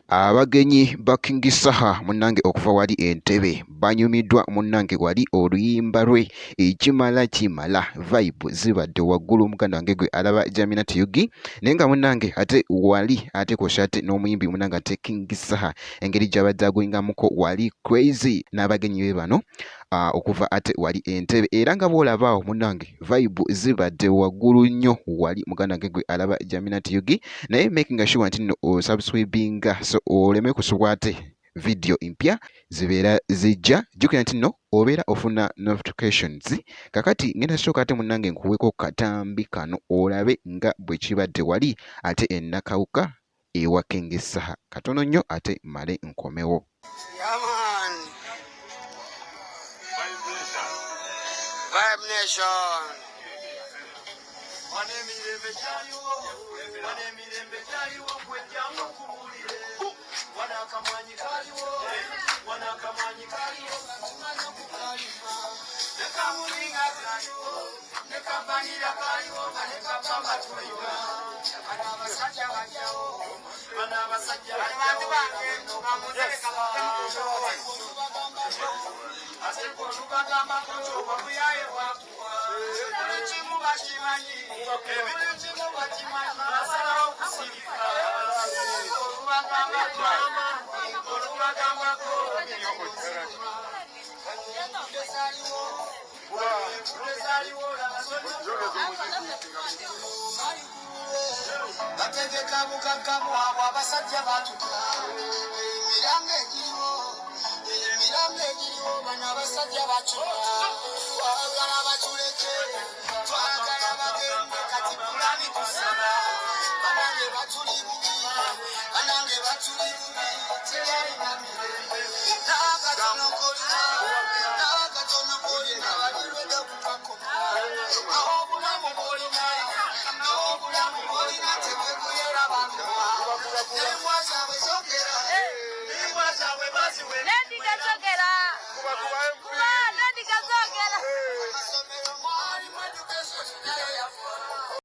Abagenyi ba King Saha munnange okuva wali Entebbe banyumiddwa munnange wali oluyimba lwe ekimala vibe zibadde waggulu muganda wange gwe alaba Jaminat Yugi naye nga munnange ate wali ate koshate n'omuyimbi munnange ate King Saha engeri gy'abadde agoyingamuko wali crazy n'abagenyi be bano okuva ate wali Entebbe era nga bw'olabaawo munnange vibe zibadde waggulu nnyo wali muganda wange gwe alaba Jaminat Yugi naye making sure nti nno osubscribinga so oleme kusubwa ate video impya zibeera zijja jjukira nti nno obeera ofuna notifications kakati ngenda sooka ate munnange nkuweeko katambi kano olabe nga bwe kibadde wali ate ennakawuka ewa King Saha katono nnyo ate male nkomewo. Vibe Nation. Bategeka bukakamu abo abasajja batuka emirambo egiriwo bano abasajja bacuka twagala batuleke twagala bagende kati bulami kusaba banange batuli bubi teyalina mirembe n'akatono kolina balirwedde okukakoma awo obulamu bwolina tebwekuyera bakuwa nembwa zaabwe zogera nembwa zaabwe baziwe